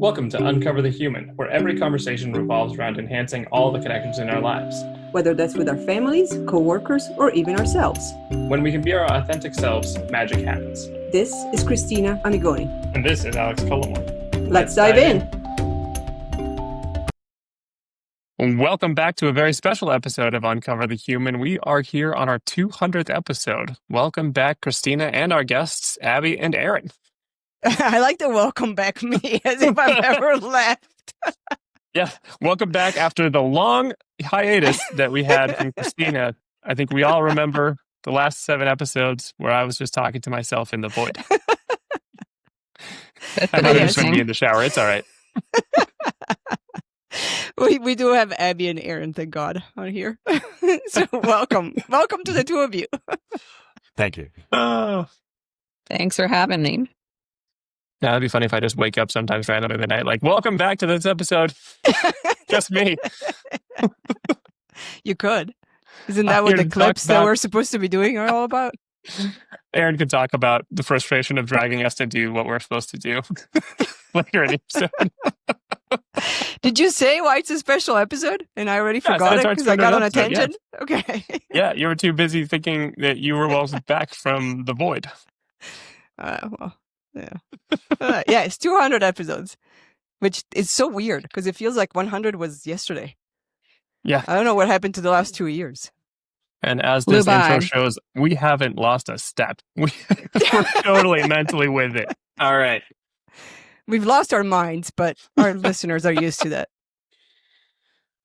Welcome to Uncover the Human, where every conversation revolves around enhancing all the connections in our lives. Whether that's with our families, co-workers, or even ourselves. When we can be our authentic selves, magic happens. This is Cristina Amigoni. And this is Alex Cullimore. Let's dive in. Welcome back to a very special episode of Uncover the Human. We are here on our 200th episode. Welcome back, Cristina, and our guests, Abby and Aaron. I like to welcome back me as if I've ever left. Yeah, welcome back after the long hiatus that we had from Cristina. I think we all remember the last 7 episodes where I was just talking to myself in the void. I know there's going to be in the shower. It's all right. We do have Abby and Aaron, thank God, on here. So welcome to the two of you. Thank you. Oh. Thanks for having me. Yeah, it'd be funny if I just wake up sometimes randomly in the night, like, welcome back to this episode. Just me. You could. Isn't that what the clips that we're supposed to be doing are all about? Aaron could talk about the frustration of dragging us to do what we're supposed to do later in the episode. Did you say why it's a special epised? And I already forgot it because I got on a tangent? Yeah. Okay. Yeah, you were too busy thinking that you were welcome back from the void. Well, yeah. Yeah, it's 200 episodes, which is so weird because it feels like 100 was yesterday. Yeah. I don't know what happened to the last 2 years. And as this intro shows, we haven't lost a step. We're totally mentally with it. All right. We've lost our minds, but our listeners are used to that.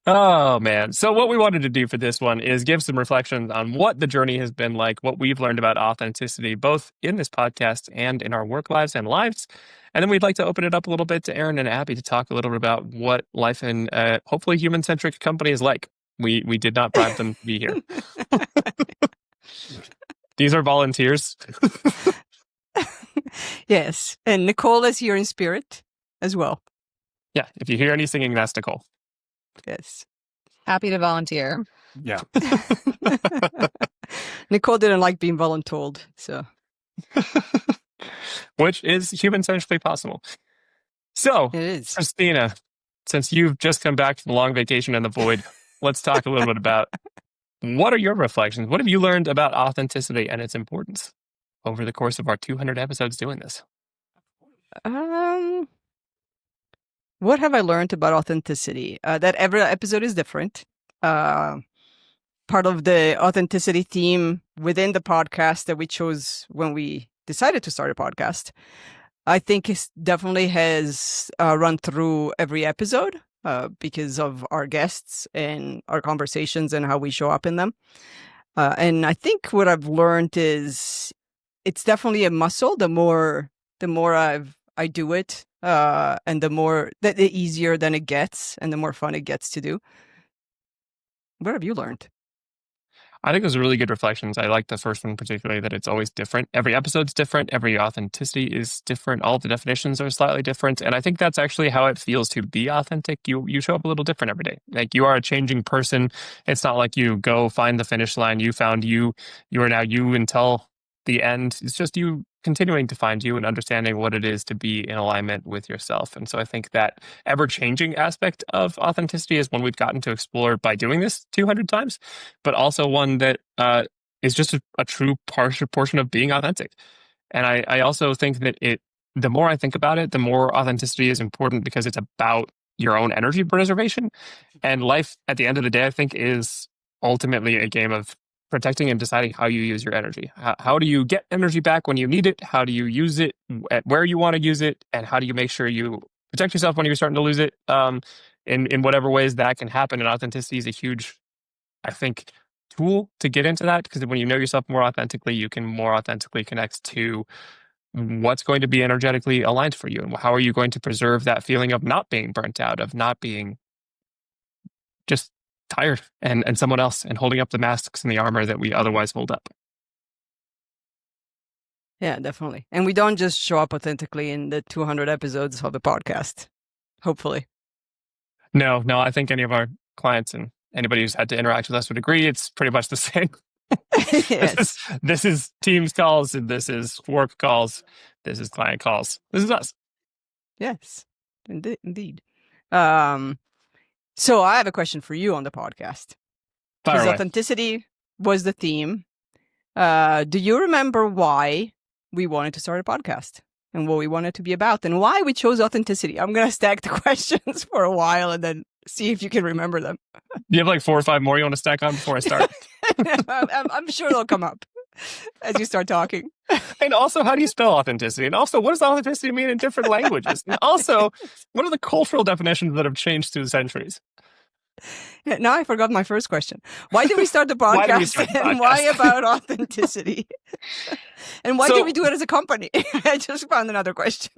Oh, man. So what we wanted to do for this one is give some reflections on what the journey has been like, what we've learned about authenticity, both in this podcast and in our work lives and lives. And then we'd like to open it up a little bit to Aaron and Abby to talk a little bit about what life in a hopefully human-centric company is like. We did not bribe them to be here. These are volunteers. Yes. And Nicole is here in spirit as well. Yeah. If you hear any singing, that's Nicole. Yes. Happy to volunteer. Yeah. Nicole didn't like being voluntold, so. Which is human-centrically possible. So, it is. Cristina, since you've just come back from a long vacation in the void, let's talk a little bit about what are your reflections? What have you learned about authenticity and its importance over the course of our 200 episodes doing this? What have I learned about authenticity? That every episode is different. Part of the authenticity theme within the podcast that we chose when we decided to start a podcast, I think it definitely has run through every episode because of our guests and our conversations and how we show up in them. And I think what I've learned is it's definitely a muscle. The more I do it, and the easier then it gets, and the more fun it gets to do. What have you learned? I think those are really good reflections. I like the first one particularly, that it's always different. Every episode's different. Every authenticity is different. All the definitions are slightly different. And I think that's actually how it feels to be authentic. You show up a little different every day. Like, you are a changing person. It's not like you go find the finish line. You found you. You are now you until the end. It's just you continuing to find you and understanding what it is to be in alignment with yourself. And so I think that ever-changing aspect of authenticity is one we've gotten to explore by doing this 200 times, but also one that is just a true portion of being authentic. And I also think that the more I think about it, the more authenticity is important because it's about your own energy preservation. And life, at the end of the day, I think, is ultimately a game of protecting and deciding how you use your energy. How do you get energy back when you need it? How do you use it at where you want to use it? And how do you make sure you protect yourself when you're starting to lose it? In whatever ways that can happen. And authenticity is a huge, I think, tool to get into that, because when you know yourself more authentically, you can more authentically connect to what's going to be energetically aligned for you. And how are you going to preserve that feeling of not being burnt out, of not being just tired and someone else, and holding up the masks and the armor that we otherwise hold up. Yeah, definitely. And we don't just show up authentically in the 200 episodes of the podcast, hopefully. No, I think any of our clients and anybody who's had to interact with us would agree it's pretty much the same. Yes. This is Teams calls, and this is work calls, this is client calls. This is us. Yes. Indeed. So I have a question for you on the podcast. Fire Because away. authenticity was the theme. Do you remember why we wanted to start a podcast and what we wanted it to be about and why we chose authenticity? I'm going to stack the questions for a while and then see if you can remember them. You have like 4 or 5 more you want to stack on before I start? I'm sure they'll come up as you start talking. And also, how do you spell authenticity? And also, what does authenticity mean in different languages? And also, what are the cultural definitions that have changed through the centuries? Now I forgot my first question. Why did we start the Why did we podcast start the and podcast? why about authenticity? And why So- did we do it as a company? I just found another question.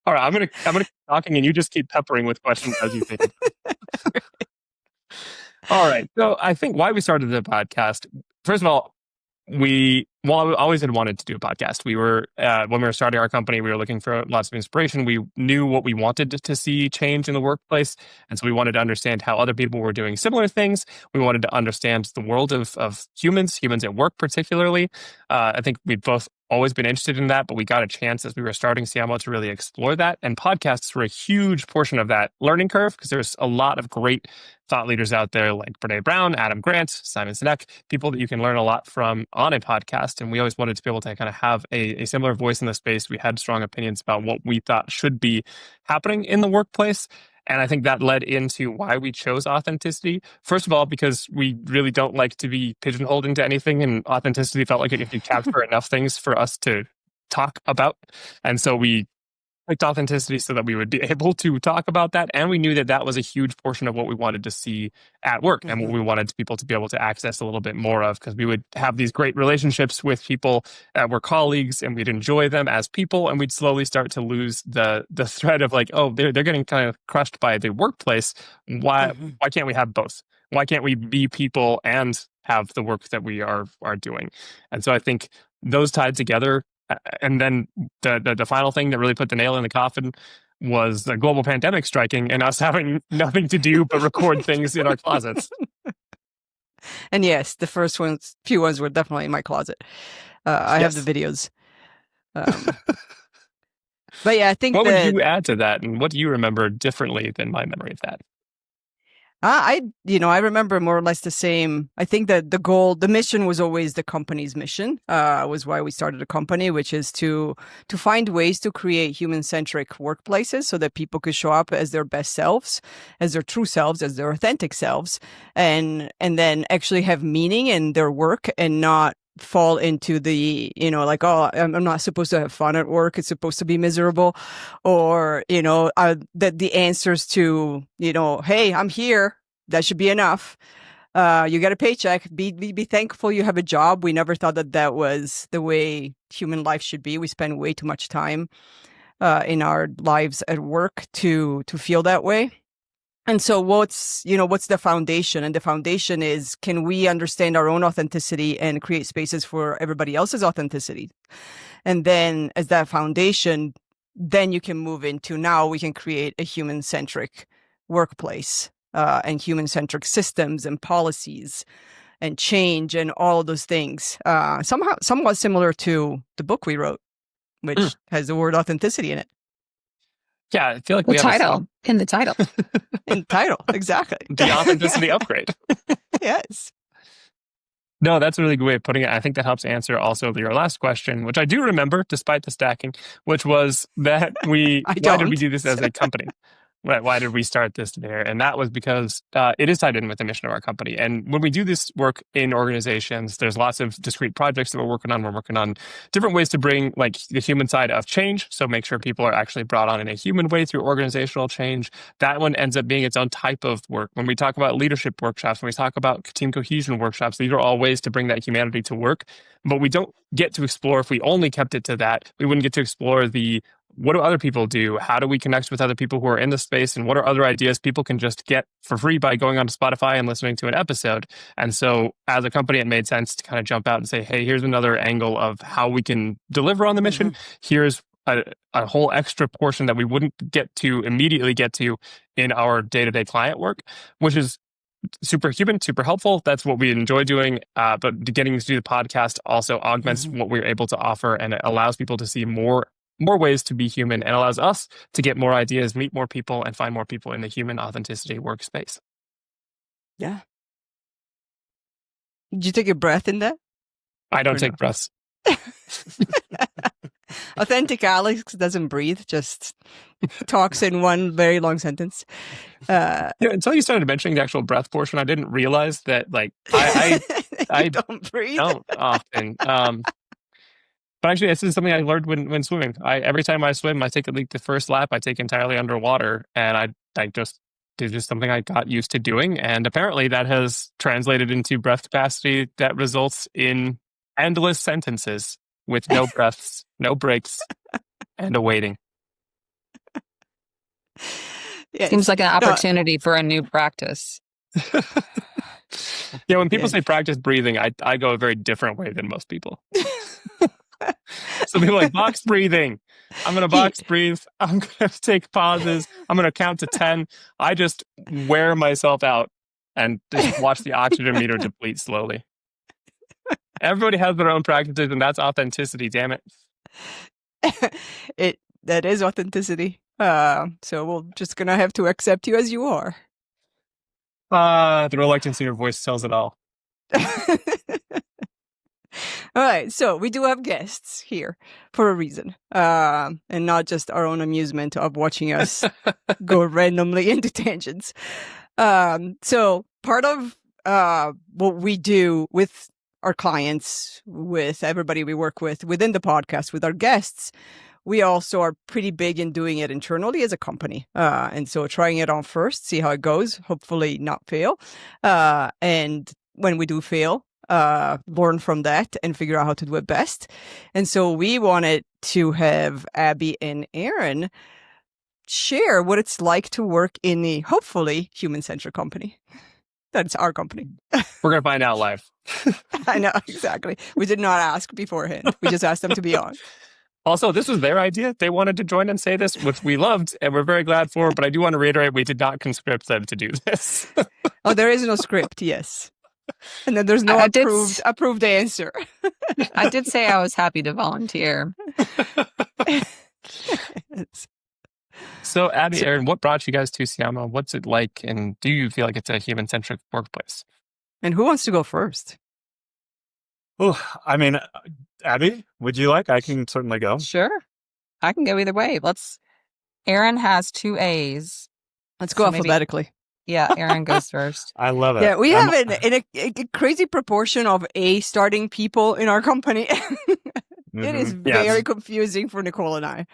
All right, I'm gonna keep talking, and you just keep peppering with questions as you think. All right. So I think why we started the podcast. First of all, we always had wanted to do a podcast. We were when we were starting our company, we were looking for lots of inspiration. We knew what we wanted to see change in the workplace, and so we wanted to understand how other people were doing similar things. We wanted to understand the world of humans at work, particularly. I think we'd both always been interested in that, but we got a chance as we were starting Siamo to really explore that. And podcasts were a huge portion of that learning curve because there's a lot of great thought leaders out there like Brene Brown, Adam Grant, Simon Sinek, people that you can learn a lot from on a podcast. And we always wanted to be able to kind of have a similar voice in the space. We had strong opinions about what we thought should be happening in the workplace. And I think that led into why we chose authenticity. First of all, because we really don't like to be pigeonholed into anything. And authenticity felt like it could capture enough things for us to talk about. And so we picked authenticity so that we would be able to talk about that. And we knew that that was a huge portion of what we wanted to see at work and what we wanted people to be able to access a little bit more of, because we would have these great relationships with people that were colleagues and we'd enjoy them as people. And we'd slowly start to lose the thread of like, oh, they're getting kind of crushed by the workplace. Why can't we have both? Why can't we be people and have the work that we are doing? And so I think those tied together. And then the final thing that really put the nail in the coffin was the global pandemic striking and us having nothing to do but record things in our closets. And yes, the first few ones were definitely in my closet. I have the videos. But yeah, I think what would you add to that, and what do you remember differently than my memory of that? I remember more or less the same. I think that the mission was always the company's mission. Was why we started a company, which is to find ways to create human-centric workplaces so that people could show up as their best selves, as their true selves, as their authentic selves, and then actually have meaning in their work and not fall into the, like, oh, I'm not supposed to have fun at work. It's supposed to be miserable. Or, that the answers to, hey, I'm here. That should be enough. You get a paycheck. Be thankful you have a job. We never thought that was the way human life should be. We spend way too much time in our lives at work to feel that way. And so what's the foundation? And the foundation is, can we understand our own authenticity and create spaces for everybody else's authenticity? And then as that foundation, then you can move into, now we can create a human-centric workplace and human-centric systems and policies and change and all of those things. Somewhat similar to the book we wrote, which has the word authenticity in it. Yeah, I feel like In the title. In the title, exactly. The authenticity upgrade. Yes. No, that's a really good way of putting it. I think that helps answer also your last question, which I do remember despite the stacking, which was that why did we do this as a company? Why did we start this there? And that was because it is tied in with the mission of our company. And when we do this work in organizations, there's lots of discrete projects that we're working on. We're working on different ways to bring like the human side of change. So make sure people are actually brought on in a human way through organizational change. That one ends up being its own type of work. When we talk about leadership workshops, when we talk about team cohesion workshops, these are all ways to bring that humanity to work. But we don't get to explore, if we only kept it to that, we wouldn't get to explore what do other people do? How do we connect with other people who are in the space? And what are other ideas people can just get for free by going onto Spotify and listening to an episode? And so as a company, it made sense to kind of jump out and say, hey, here's another angle of how we can deliver on the mission. Here's a whole extra portion that we wouldn't immediately get to in our day-to-day client work, which is super human, super helpful. That's what we enjoy doing. But getting to do the podcast also augments what we're able to offer, and it allows people to see more more ways to be human and allows us to get more ideas, meet more people, and find more people in the human authenticity workspace. Yeah. Did you take a breath in that? I don't Or take no? breaths. Authentic Alex doesn't breathe, just talks in one very long sentence. Yeah, until you started mentioning the actual breath portion, I didn't realize that, like, I You don't breathe. don't often. But actually, this is something I learned when swimming. Every time I swim, I take at least the first lap, I take entirely underwater, and I just it's just something I got used to doing, and apparently that has translated into breath capacity that results in endless sentences with no breaths, no breaks, and a waiting. Yes. Seems like an No, opportunity for a new practice. Yeah, when people Yes. say practice breathing, I go a very different way than most people. So people are like, box breathing. I'm going to box breathe. I'm going to take pauses. I'm going to count to 10. I just wear myself out and just watch the oxygen meter deplete slowly. Everybody has their own practices, and that's authenticity, damn it. That is authenticity. So we're just gonna have to accept you as you are. The reluctance in your voice tells it all. All right, so we do have guests here for a reason, and not just our own amusement of watching us go randomly into tangents. So part of what we do with our clients, with everybody we work with within the podcast, with our guests, we also are pretty big in doing it internally as a company. And so trying it on first, see how it goes, hopefully not fail. And when we do fail, learn from that and figure out how to do it best. And so we wanted to have Abby and Aaron share what it's like to work in a hopefully human-centric company. That's our company. We're going to find out live. I know, exactly. We did not ask beforehand. We just asked them to be on. Also, this was their idea. They wanted to join and say this, which we loved and we're very glad for. But I do want to reiterate, we did not conscript them to do this. Oh, there is no script, yes. And then there's no approved answer. I did say I was happy to volunteer. So, Abby, Aaron, what brought you guys to Siamo? What's it like? And do you feel like it's a human-centric workplace? And who wants to go first? Oh, I mean, Abby, would you like? I can certainly go. Sure. I can go either way. Aaron has 2 A's. Let's go So maybe- alphabetically. Yeah, Aaron goes first. I love it. Yeah, we have a crazy proportion of A starting people in our company. It is very confusing for Nicole and I.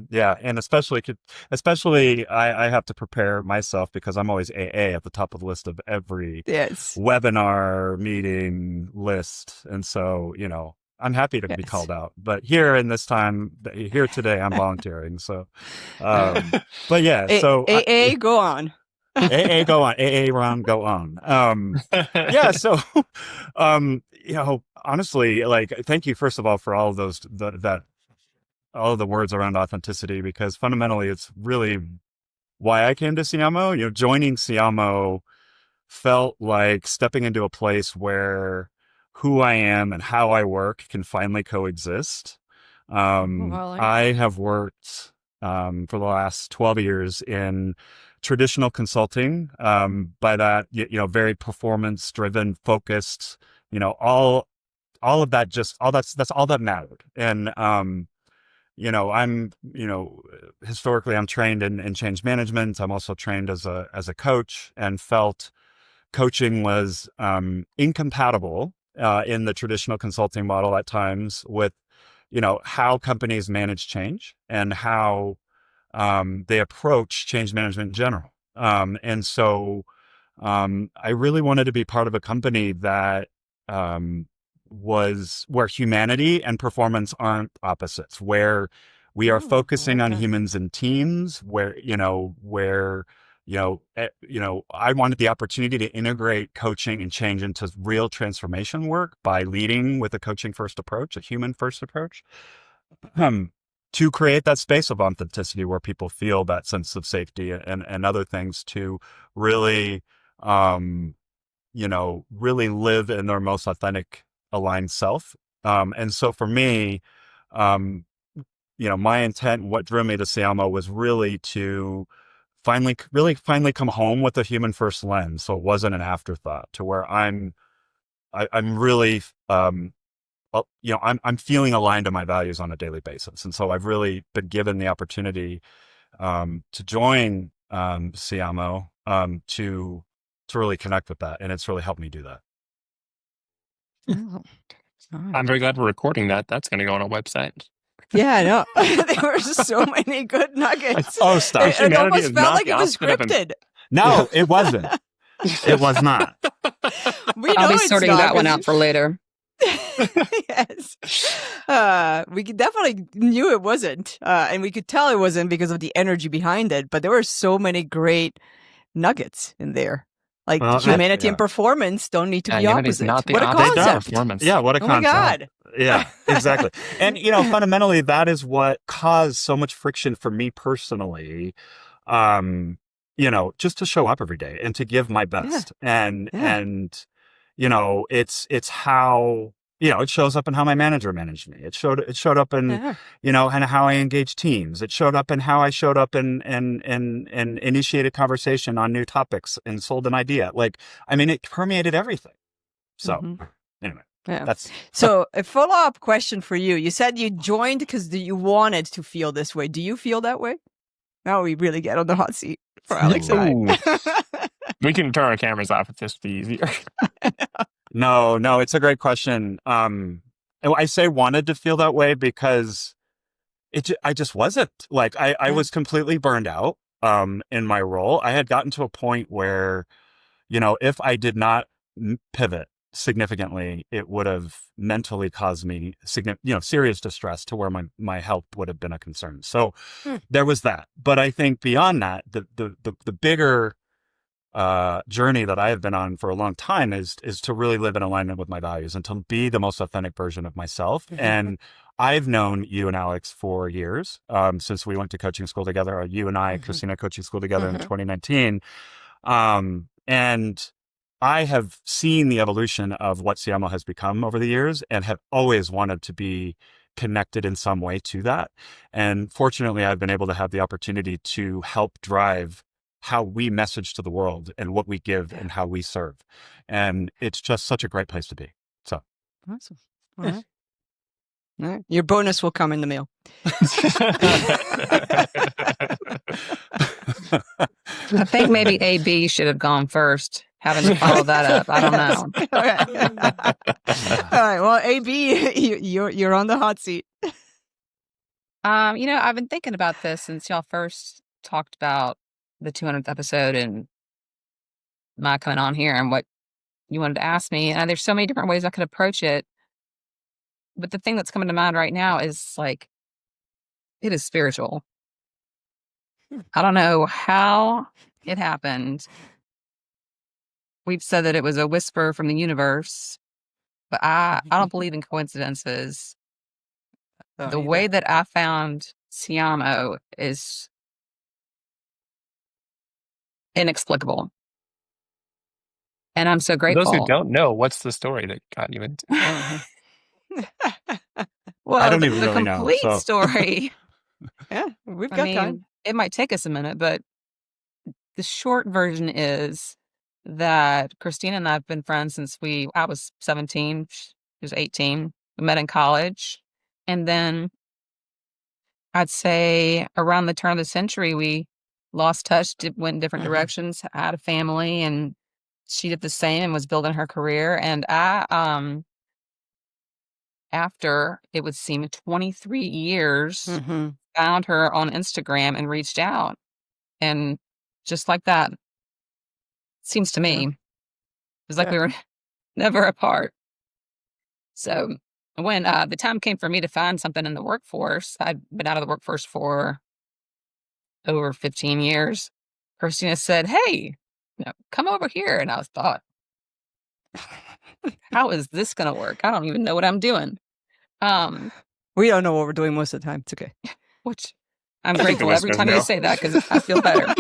Yeah, and especially I have to prepare myself because I'm always AA at the top of the list of every webinar meeting list, and so I'm happy to be called out. But here today, I'm volunteering. So, but yeah, so AA, go on. AA, go on. AA, Ron, go on. Yeah, so, honestly, thank you first of all for all of those all of the words around authenticity, because fundamentally it's really why I came to Siamo. Joining Siamo felt like stepping into a place where who I am and how I work can finally coexist. I have worked for the last 12 years in traditional consulting, by that, very performance driven, focused, all of that, that's all that mattered. And, I'm, historically I'm trained in change management. I'm also trained as a coach, and felt coaching was, incompatible, in the traditional consulting model at times with, how companies manage change and how, they approach change management in general. And so I really wanted to be part of a company that was where humanity and performance aren't opposites, where we are focusing on humans and teams, where I wanted the opportunity to integrate coaching and change into real transformation work by leading with a coaching first approach, a human first approach. To create that space of authenticity where people feel that sense of safety and other things, to really, really live in their most authentic, aligned self. And so for me, my intent, what drew me to Siamo was really to finally come home with a human first lens. So it wasn't an afterthought, to where I'm really, I'm feeling aligned to my values on a daily basis. And so I've really been given the opportunity, to join, Siamo, to really connect with that. And it's really helped me do that. Oh, I'm very glad we're recording that. That's going to go on a website. yeah, I know. There were so many good nuggets. Oh, stop. It Humanity almost is felt not like the it was opposite of scripted. No, it wasn't. It was not. We know I'll be it's sorting not, that one 'cause- out for later. Yes. We definitely knew it wasn't. And we could tell it wasn't because of the energy behind it. But there were so many great nuggets in there. Like Well, humanity yeah. and performance don't need to be Humanity's opposite. not the What a opposite of concept. performance. Yeah, what a Oh my concept. God. Yeah, exactly. And, fundamentally, that is what caused so much friction for me personally, just to show up every day and to give my best. And, Yeah. and, it's how, it shows up in how my manager managed me. It showed up in, Yeah. and how I engage teams. It showed up in how I showed up and initiated conversation on new topics and sold an idea. Like, I mean, it permeated everything. So anyway. Yeah. That's So a follow-up question for you. You said you joined because you wanted to feel this way. Do you feel that way? Now we really get on the hot seat for Alex and I. We can turn our cameras off if this would be easier. No, it's a great question. I say wanted to feel that way because I just wasn't. Like, I was completely burned out, in my role. I had gotten to a point where, if I did not pivot significantly, it would have mentally caused me serious distress, to where my health would have been a concern. So there was that. But I think beyond that, the bigger journey that I have been on for a long time is to really live in alignment with my values and to be the most authentic version of myself. And I've known you and Alex for years, since we went to coaching school together. You and I, Cristina, coaching school together in 2019. And I have seen the evolution of what Siamo has become over the years, and have always wanted to be connected in some way to that. And fortunately, I've been able to have the opportunity to help drive how we message to the world and what we give and how we serve. And it's just such a great place to be. So Awesome. All right. All right. Your bonus will come in the mail. I think maybe AB should have gone first, having to follow that up. I don't know. All right. Well, AB, you're on the hot seat. I've been thinking about this since y'all first talked about the 200th episode and my coming on here and what you wanted to ask me. And there's so many different ways I could approach it. But the thing that's coming to mind right now is like, it is spiritual. I don't know how it happened. We've said that it was a whisper from the universe, but I don't believe in coincidences. The way that I found Siamo is inexplicable. And I'm so For those who grateful. don't know, what's the story that got you into? Well, I don't the even really know, complete so. story. Yeah, we've I got mean, time. it might take us a minute, but the short version is that Christina and I have been friends since I was 17, she was 18. We met in college. And then I'd say around the turn of the century, we lost touch, went in different directions, had a family, and she did the same and was building her career. And I, after it would seem 23 years, found her on Instagram and reached out. And just like that, seems to me, it was like we were never apart. So when the time came for me to find something in the workforce, I'd been out of the workforce for over 15 years. Christina said, "Hey, come over here." And I thought, how is this going to work? I don't even know what I'm doing. We don't know what we're doing most of the time. It's okay. Which I'm grateful every time you say that because I feel better.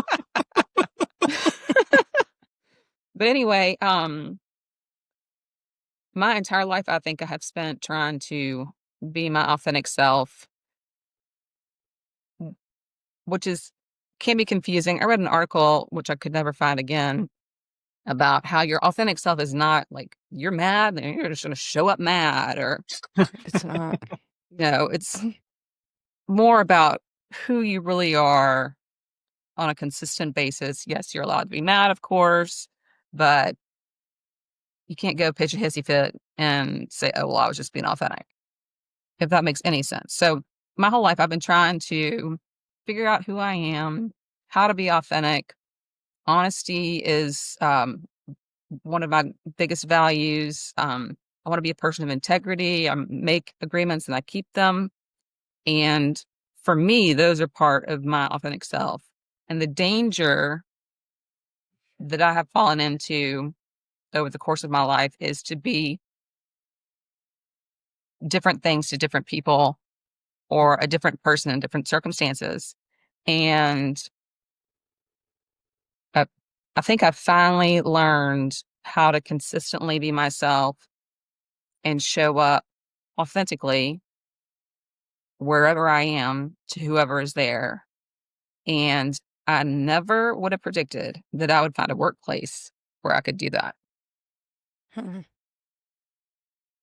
But anyway, my entire life, I think I have spent trying to be my authentic self which can be confusing. I read an article, which I could never find again, about how your authentic self is not like you're mad and you're just going to show up mad, or It's not. it's more about who you really are on a consistent basis. Yes, you're allowed to be mad, of course, but you can't go pitch a hissy fit and say, oh, well, I was just being authentic, if that makes any sense. So my whole life, I've been trying to figure out who I am, how to be authentic. Honesty is one of my biggest values. I want to be a person of integrity. I make agreements and I keep them. And for me, those are part of my authentic self. And the danger that I have fallen into over the course of my life is to be different things to different people, or a different person in different circumstances. And I think I've finally learned how to consistently be myself and show up authentically wherever I am to whoever is there. And I never would have predicted that I would find a workplace where I could do that.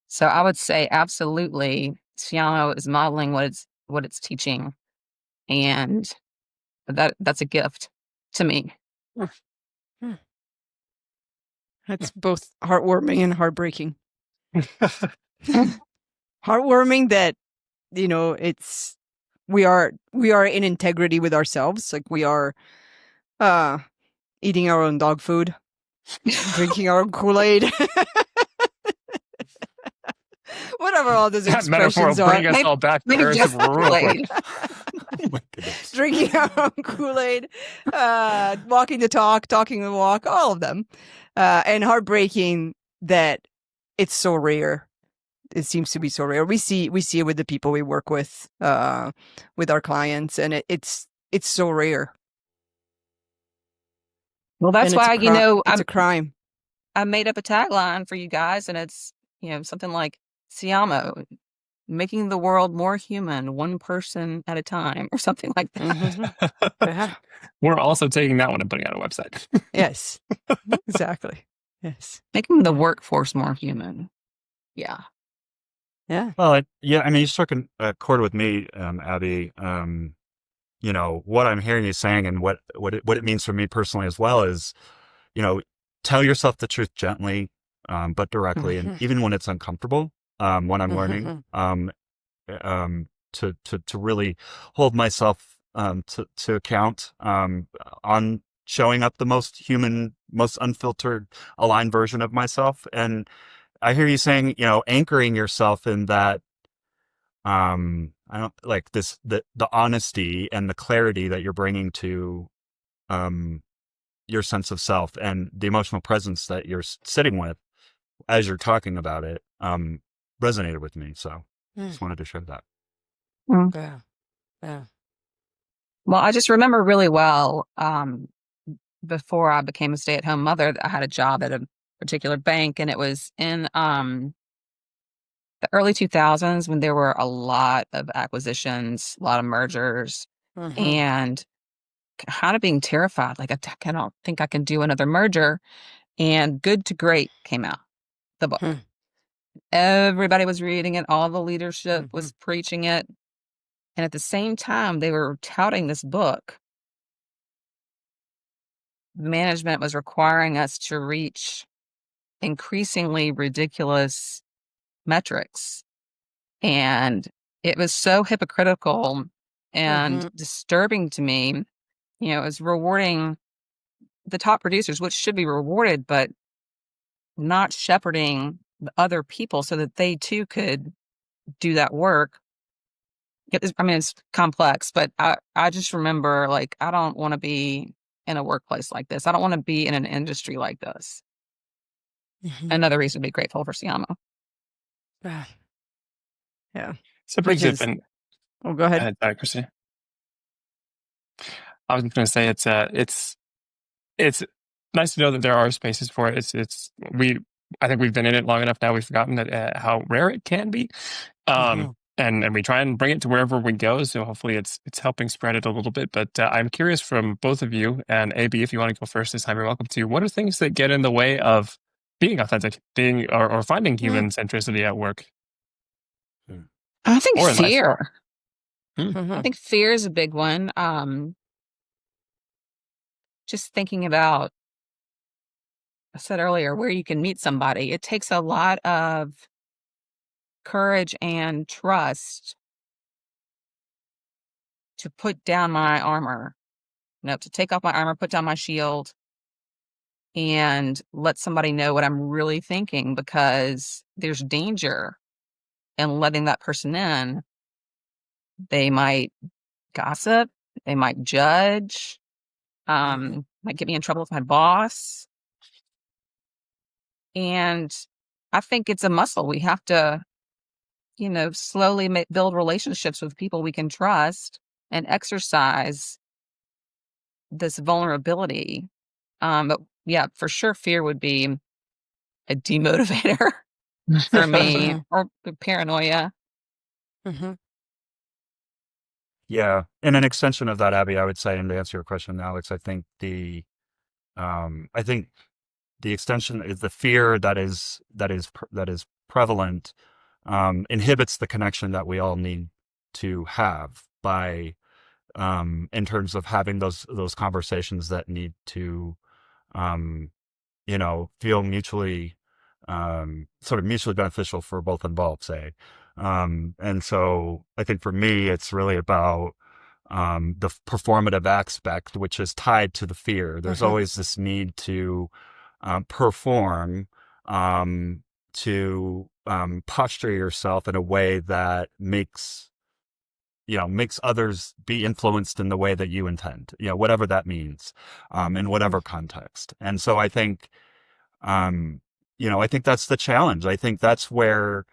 So I would say absolutely, Siamo is modeling what it's teaching, and that's a gift to me. That's both heartwarming and heartbreaking. Heartwarming that, it's we are in integrity with ourselves. Like we are eating our own dog food, drinking our own Kool-Aid. Whatever all those That metaphor will expressions are. bring us all back to Earth just real quick. Oh my goodness. Drinking our own Kool-Aid, walking the talk, talking the walk, all of them. And heartbreaking that it's so rare. It seems to be so rare. We see it with the people we work with our clients, and it's so rare. Well, that's And why, it's a crime. I made up a tagline for you guys, and it's, something like Siamo, making the world more human, one person at a time, or something like that. Mm-hmm. Yeah. We're also taking that one and putting it on a website. Yes, exactly. Yes. Making the workforce more human. Yeah. Yeah. Well, I mean, you struck a chord with me, Abby. What I'm hearing you saying and what it means for me personally as well is, tell yourself the truth gently, but directly, and even when it's uncomfortable, when I'm learning, to really hold myself to account on showing up the most human, most unfiltered, aligned version of myself. And I hear you saying, anchoring yourself in that. I don't like the honesty and the clarity that you're bringing to your sense of self and the emotional presence that you're sitting with as you're talking about it resonated with me. So just wanted to share that. Yeah. Yeah. Well, I just remember really well, before I became a stay-at-home mother, I had a job at a particular bank, and it was in the early 2000s when there were a lot of acquisitions, a lot of mergers, and kind of being terrified. Like, I don't think I can do another merger. And Good to Great came out, the book. Everybody was reading it. All the leadership was preaching it. And at the same time, they were touting this book. Management was requiring us to reach increasingly ridiculous metrics. And it was so hypocritical and disturbing to me. It was rewarding the top producers, which should be rewarded, but not shepherding the other people so that they too could do that work. It's complex, but I just remember, like, I don't want to be in a workplace like this. I don't want to be in an industry like this. Another reason to be grateful for Siamo. Yeah. So it brings it in. Oh, go ahead. Christina. I was going to say it's nice to know that there are spaces for it. I think we've been in it long enough now. We've forgotten that how rare it can be. And and we try and bring it to wherever we go. So hopefully it's helping spread it a little bit. But I'm curious from both of you, and AB, if you want to go first this time, you're welcome to. What are things that get in the way of being authentic, being or finding human centricity at work I think or in life? fear. Mm-hmm. I think fear is a big one. Just thinking about, I said earlier, where you can meet somebody. It takes a lot of courage and trust to put down my armor, to take off my armor, put down my shield, and let somebody know what I'm really thinking, because there's danger in letting that person in. They might gossip, they might judge, might get me in trouble with my boss. And I think it's a muscle. We have to, slowly build relationships with people we can trust and exercise this vulnerability. But yeah, for sure, fear would be a demotivator for me, or paranoia. Mm-hmm. Yeah. And an extension of that, Abby, I would say, and to answer your question, Alex, I think the extension is the fear that is prevalent, inhibits the connection that we all need to have by, in terms of having those conversations that need to, um, feel mutually, sort of mutually beneficial for both involved, say. And so I think for me, it's really about, the performative aspect, which is tied to the fear. There's always this need to, perform, to, posture yourself in a way that makes others be influenced in the way that you intend, whatever that means, in whatever context. And so um, I think that's the challenge. I think that's where,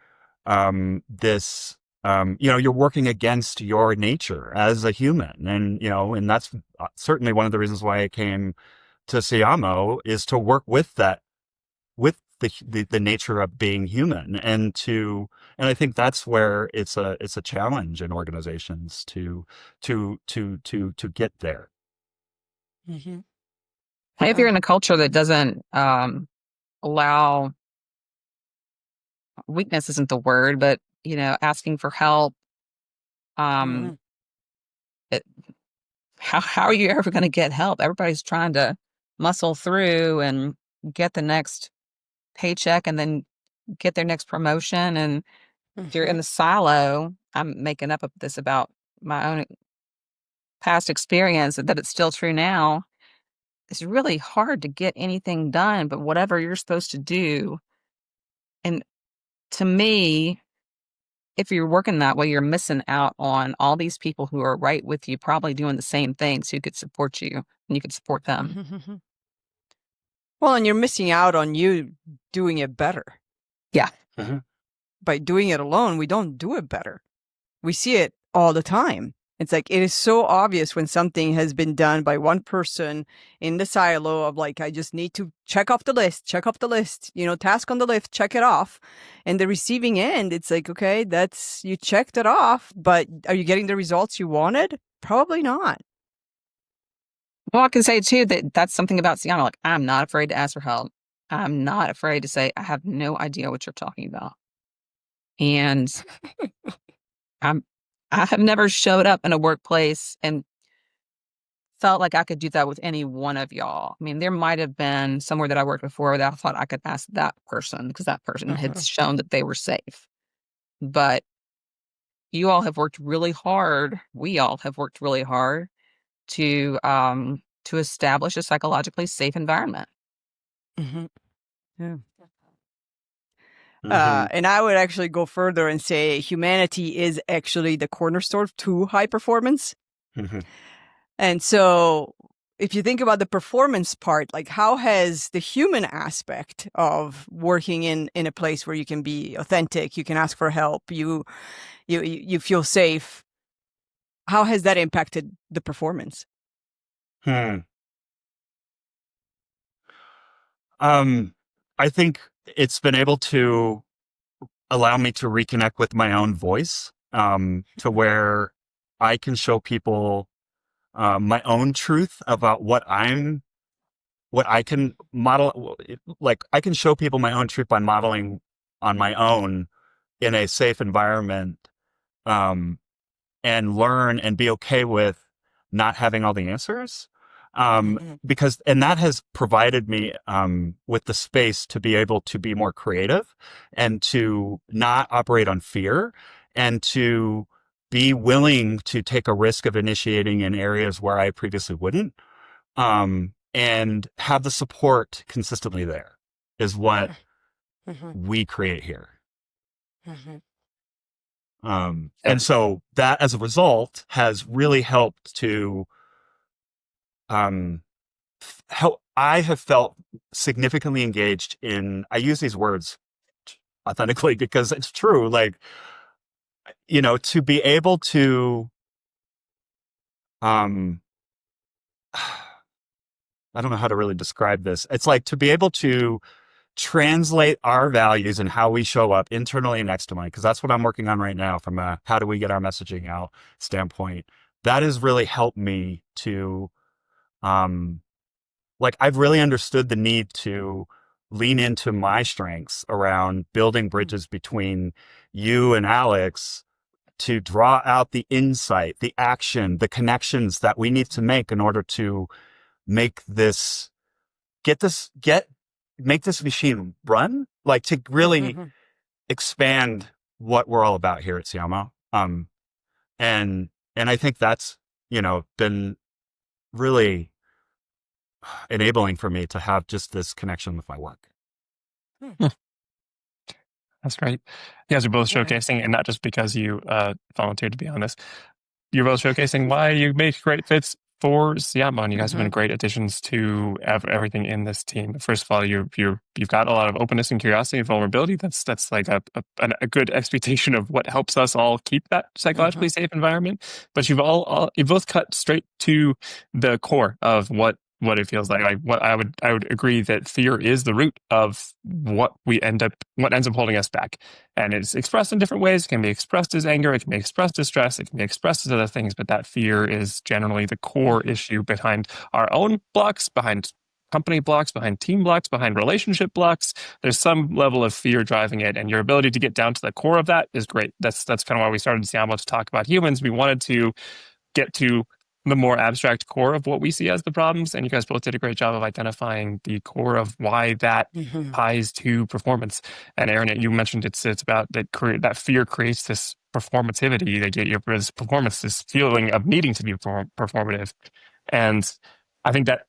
this, you're working against your nature as a human. And that's certainly one of the reasons why I came to Siamo, is to work with that, with the nature of being human, and I think that's where it's a challenge in organizations to get there. Mm-hmm. If you're in a culture that doesn't allow, weakness isn't the word, but asking for help, Mm-hmm. it, how are you ever going to get help? Everybody's trying to muscle through and get the next paycheck and then get their next promotion. And if you're in the silo, I'm making up this about my own past experience, that it's still true now. It's really hard to get anything done, but whatever you're supposed to do. And to me, if you're working that way, you're missing out on all these people who are right with you, probably doing the same things, who could support you and you could support them. Mm-hmm. Well, and you're missing out on you doing it better. Yeah. Mm-hmm. By doing it alone, we don't do it better. We see it all the time. It's like, it is so obvious when something has been done by one person in the silo of like, I just need to check off the list, task on the list, check it off. And the receiving end, it's like, okay, you checked it off, but are you getting the results you wanted? Probably not. Well, I can say too that that's something about Siamo. Like, I'm not afraid to ask for help. I'm not afraid to say, I have no idea what you're talking about. And I have never showed up in a workplace and felt like I could do that with any one of y'all. I mean, there might have been somewhere that I worked before that I thought I could ask that person because that person had shown that they were safe. But you all have worked really hard. We all have worked really hard to establish a psychologically safe environment. Mm-hmm. Yeah. Mm-hmm. And I would actually go further and say humanity is actually the cornerstone to high performance. Mm-hmm. And so if you think about the performance part, like how has the human aspect of working in a place where you can be authentic, you can ask for help, you feel safe, how has that impacted the performance? I think it's been able to allow me to reconnect with my own voice, to where I can show people my own truth about what I can model. Like I can show people my own truth by modeling on my own in a safe environment, um, and learn and be okay with not having all the answers. And that has provided me, with the space to be able to be more creative and to not operate on fear and to be willing to take a risk of initiating in areas where I previously wouldn't. And have the support consistently there is what we create here. And so that as a result has really helped to, help. I have felt significantly engaged in, I use these words authentically because it's true. Like, to be able to, I don't know how to really describe this. It's like to be able to translate our values and how we show up internally and externally, because that's what I'm working on right now from a how do we get our messaging out standpoint. That has really helped me to, I've really understood the need to lean into my strengths around building bridges between you and Alex to draw out the insight, the action, the connections that we need to make in order to make this, make this machine run, like to really expand what we're all about here at Siamo. And I think that's, been really enabling for me to have just this connection with my work. That's great. You guys are both showcasing, and not just because you volunteered to be on this, you're both showcasing why you make great fits for Siamo, and you guys have been great additions to everything in this team. First of all, you've got a lot of openness and curiosity and vulnerability. That's like a good expectation of what helps us all keep that psychologically safe environment. But you've both cut straight to the core of what it feels like. What I would agree that fear is the root of what ends up holding us back. And it's expressed in different ways. It can be expressed as anger. It can be expressed as stress. It can be expressed as other things. But that fear is generally the core issue behind our own blocks, behind company blocks, behind team blocks, behind relationship blocks. There's some level of fear driving it. And your ability to get down to the core of that is great. That's kind of why we started Siamo, to talk about humans. We wanted to get to the more abstract core of what we see as the problems. And you guys both did a great job of identifying the core of why that ties to performance. And Aaron, you mentioned it's about that fear creates this performativity. They get this performance, this feeling of needing to be performative. And I think that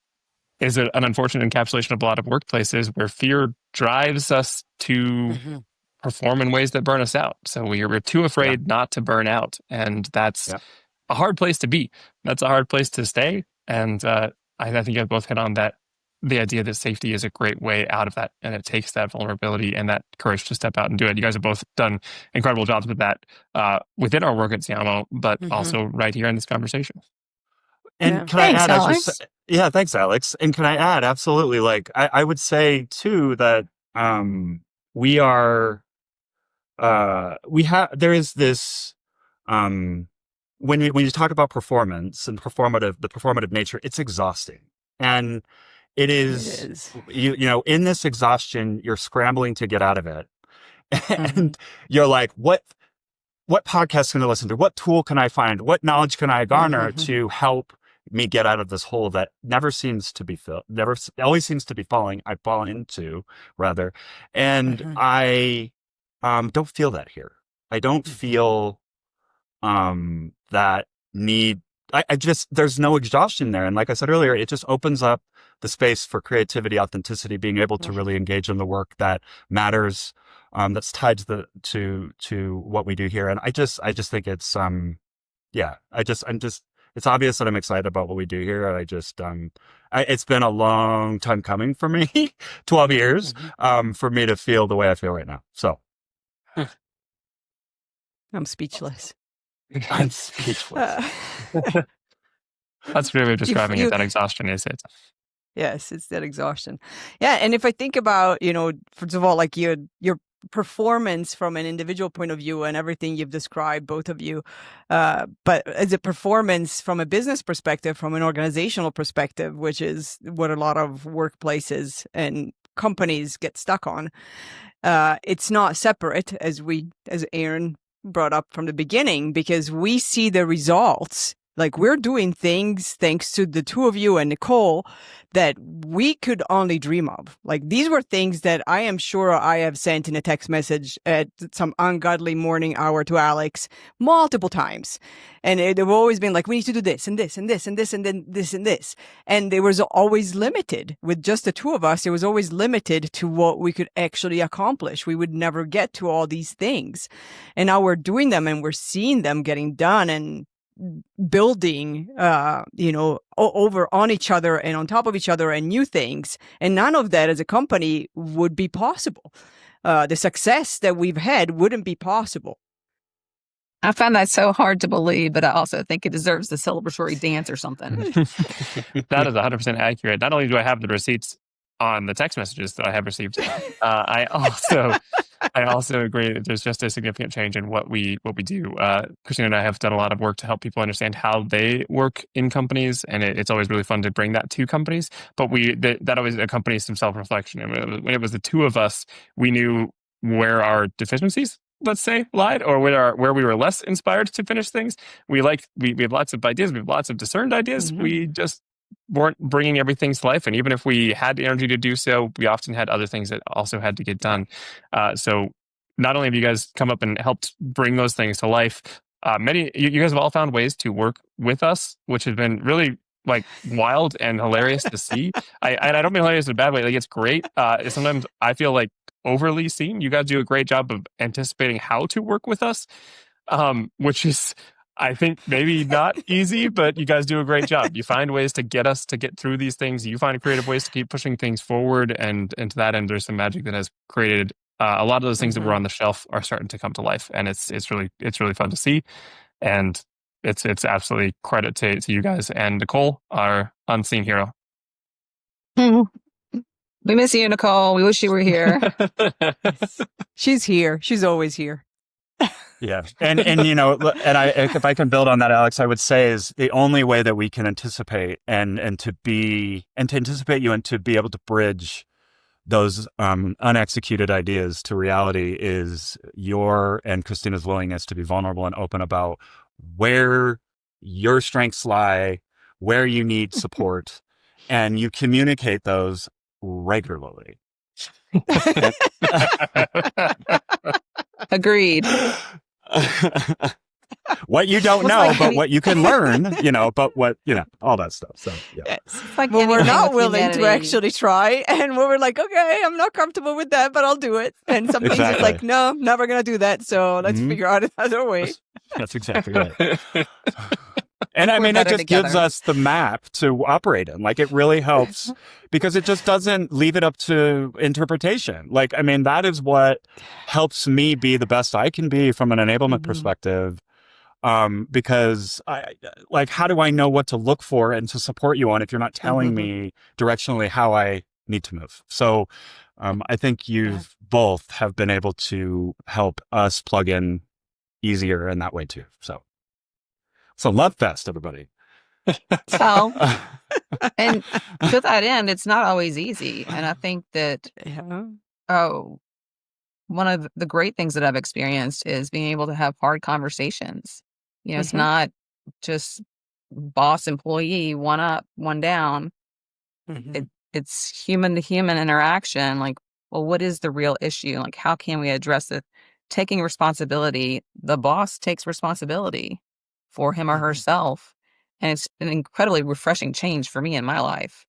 is an unfortunate encapsulation of a lot of workplaces where fear drives us to perform in ways that burn us out. So we're too afraid not to burn out. And that's a hard place to be. That's a hard place to stay. And I think you both hit on that. The idea that safety is a great way out of that. And it takes that vulnerability and that courage to step out and do it. You guys have both done incredible jobs with that within our work at Siamo, but also right here in this conversation. And can Thanks, I add, Alex. thanks, Alex. And can I add, absolutely, like, I would say too, that we are, there is this, when you talk about performance and the performative nature, it's exhausting. And it is. In this exhaustion, you're scrambling to get out of it. And you're like, what podcast can I listen to? What tool can I find? What knowledge can I garner to help me get out of this hole that never seems to be filled, always seems to be I fall into, rather. And I don't feel that here. I don't feel that need. I just, there's no exhaustion there. And like I said earlier, it just opens up the space for creativity, authenticity, being able to really engage in the work that matters, that's tied to what we do here. And I just think it's, it's obvious that I'm excited about what we do here. It's been a long time coming for me, 12 years, for me to feel the way I feel right now. So I'm speechless. I'm speechless. That's really describing it. That exhaustion is it. Yes, it's that exhaustion. Yeah, and if I think about, first of all, like your performance from an individual point of view and everything you've described, both of you. But as a performance from a business perspective, from an organizational perspective, which is what a lot of workplaces and companies get stuck on, it's not separate, as Aaron brought up from the beginning, because we see the results. Like, we're doing things thanks to the two of you and Nicole that we could only dream of. Like, these were things that I am sure I have sent in a text message at some ungodly morning hour to Alex multiple times. And they've always been like, we need to do this and this and this and this and then this and this. And it was always limited. With just the two of us, it was always limited to what we could actually accomplish. We would never get to all these things. And now we're doing them and we're seeing them getting done and building, over on each other and on top of each other and new things. And none of that as a company would be possible. The success that we've had wouldn't be possible. I find that so hard to believe, but I also think it deserves the celebratory dance or something. That is 100% accurate. Not only do I have the receipts on the text messages that I have received, I also agree that there's just a significant change in what we do. Christina and I have done a lot of work to help people understand how they work in companies, and it's always really fun to bring that to companies. But that always accompanies some self-reflection. And when it was the two of us, we knew where our deficiencies, let's say, lied, or where we were less inspired to finish things. We have lots of ideas. We have lots of discerned ideas. Mm-hmm. We just weren't bringing everything to life. And even if we had the energy to do so, we often had other things that also had to get done. So not only have you guys come up and helped bring those things to life, you guys have all found ways to work with us, which has been really like wild and hilarious to see. I don't mean hilarious in a bad way. Like, it's great. Sometimes I feel like overly seen. You guys do a great job of anticipating how to work with us, which is, I think, maybe not easy, but you guys do a great job. You find ways to get us to get through these things. You find creative ways to keep pushing things forward. And to that end, there's some magic that has created a lot of those things that were on the shelf are starting to come to life. And it's really fun to see. And it's absolutely credit to you guys and Nicole, our unseen hero. We miss you, Nicole. We wish you were here. She's here. She's always here. Yeah. And if I can build on that, Alex, I would say is the only way that we can anticipate and to anticipate you and to be able to bridge those unexecuted ideas to reality is your and Christina's willingness to be vulnerable and open about where your strengths lie, where you need support, and you communicate those regularly. Agreed. What you don't know, but what you can learn, but all that stuff. So, yeah. It's like, well, we're not willing to actually try. And we're like, okay, I'm not comfortable with that, but I'll do it. And some things it's like, no, never going to do that. So let's figure out another way. That's exactly right. And I mean, it just gives us the map to operate in. Like, it really helps because it just doesn't leave it up to interpretation. Like, I mean, that is what helps me be the best I can be from an enablement perspective. Because how do I know what to look for and to support you on if you're not telling me directionally how I need to move? So, I think you've both have been able to help us plug in easier in that way too. So love fest, everybody. So, and to that end, it's not always easy. And I think that, one of the great things that I've experienced is being able to have hard conversations. It's not just boss employee, one up, one down. It's human to human interaction. Like, well, what is the real issue? Like, how can we address it? Taking responsibility, the boss takes responsibility for him or herself. And it's an incredibly refreshing change for me in my life.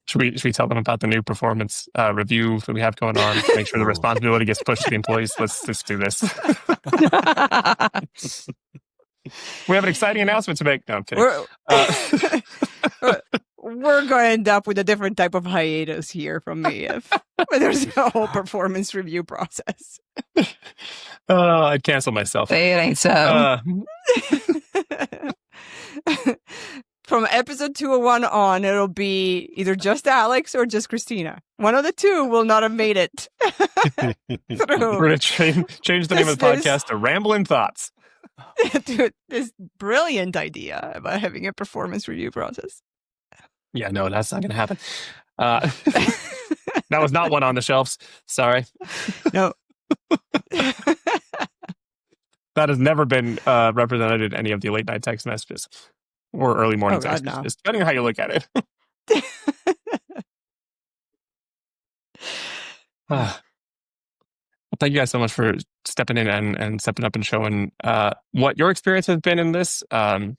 Should we tell them about the new performance review that we have going on? Make sure the responsibility gets pushed to the employees. Let's do this. We have an exciting announcement to make. No, I'm kidding. We're going to end up with a different type of hiatus here from me if there's a whole performance review process. I'd cancel myself. Say it ain't so. from episode 201 on, it'll be either just Alex or just Christina. One of the two will not have made it We're through. going to change the name of the This- podcast to Rambling Thoughts. Dude, this brilliant idea about having a performance review process. Yeah, no, that's not going to happen. That was not one on the shelves. Sorry. No. That has never been represented in any of the late night text messages or early morning Oh, God, text no. messages, depending on how you look at it. Well, thank you guys so much for stepping in and stepping up and showing what your experience has been in this. I'm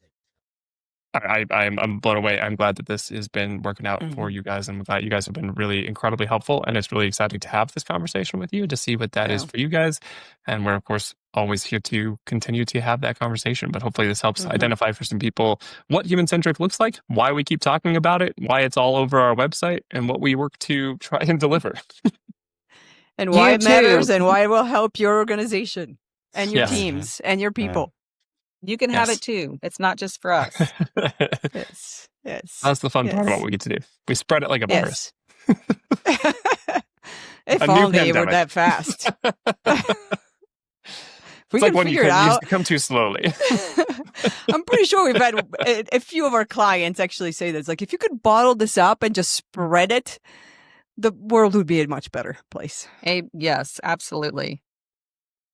blown away. I'm glad that this has been working out for you guys, and I'm glad you guys have been really incredibly helpful. And it's really exciting to have this conversation with you to see what that is Yeah. for you guys. And we're of course always here to continue to have that conversation. But hopefully this helps identify for some people what human-centric looks like, why we keep talking about it, why it's all over our website, and what we work to try and deliver. And why You it matters too. and why it will help your organization and your Yes. teams and your people. You can have Yes. it too. It's not just for us. Yes. Yes. That's the fun part about Yes. what we get to do. We spread it like a virus. Yes. If A new only it were pandemic. that fast. We It's like can when you figure it used out. to come too slowly. I'm pretty sure we've had a few of our clients actually say this. Like, if you could bottle this up and just spread it, the world would be a much better place. Yes, absolutely.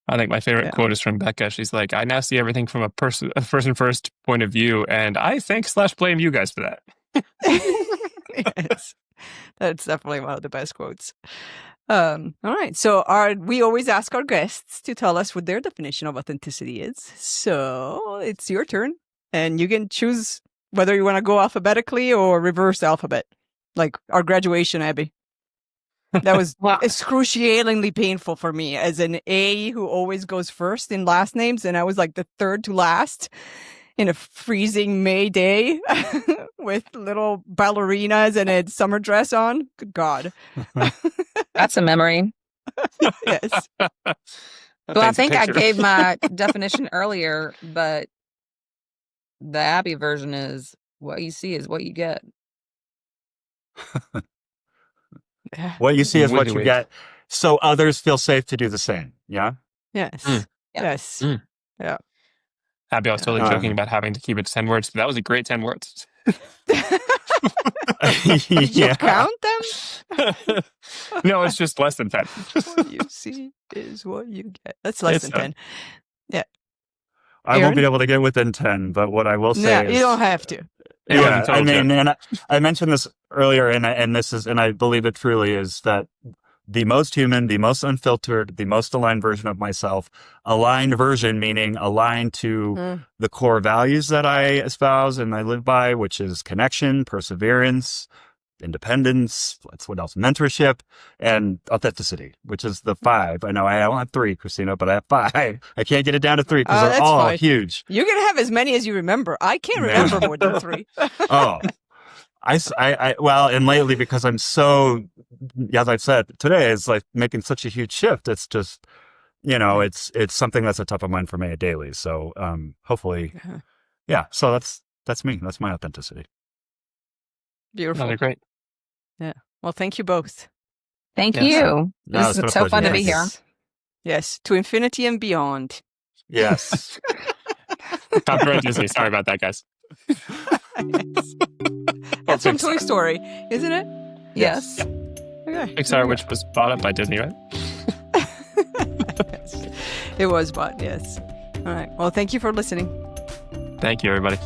I think my favorite Yeah. quote is from Becca. She's like, "I now see everything from a person first point of view, and I thank/blame you guys for that." Yes. That's definitely one of the best quotes. All right. So we always ask our guests to tell us what their definition of authenticity is. So it's your turn, and you can choose whether you want to go alphabetically or reverse alphabet, like our graduation, Abby. That was Wow. excruciatingly painful for me as an A who always goes first in last names, and I was like the third to last in a freezing May day with little ballerinas and a summer dress on. Good God. That's a memory. Yes. Well, I Paints a think I picture. gave my definition earlier, but the Abby version is what you see is what you get. What you see is what Wiggy you wig. get, so others feel safe to do the same. Yeah. Yes. Mm. Yeah. Yes. Mm. Abby, I was totally Um, joking about having to keep it to 10 words, but that was a great 10 words. Did you Yeah. count them? No, it's just less than 10. What you see is what you get. That's less It's than 10. I won't be Aaron? able to get within 10, but what I will say No, is, you don't have to. It was a yeah, total I mean, joke. and I mentioned this earlier, and I believe it truly is that the most human, the most unfiltered, the most aligned version of myself, aligned version meaning aligned to the core values that I espouse and I live by, which is connection, perseverance, independence, what else? Mentorship, and authenticity, which is the 5. I know I don't have 3, Christina, but I have 5. I can't get it down to 3 because they're That's all fine. huge. You can have as many as you remember. I can't Man. remember more than 3. Oh, well, and lately because I'm so, as I've said today, it's like making such a huge shift. It's just, it's something that's a top of mind for me daily. So, hopefully, yeah. So that's me. That's my authenticity. Beautiful. No, they're great. Well, thank you both. Thank Yes. you. No, This it's is been a so fun to pleasure. be here. Yes, to infinity and beyond. Yes. Copyright Disney. Sorry about that, guys. Yes. That's from Toy Pixar. Story, isn't it? Yes. Okay. Pixar, which was bought up by Disney, right? Yes. It was, but yes. All right. Well, thank you for listening. Thank you, everybody.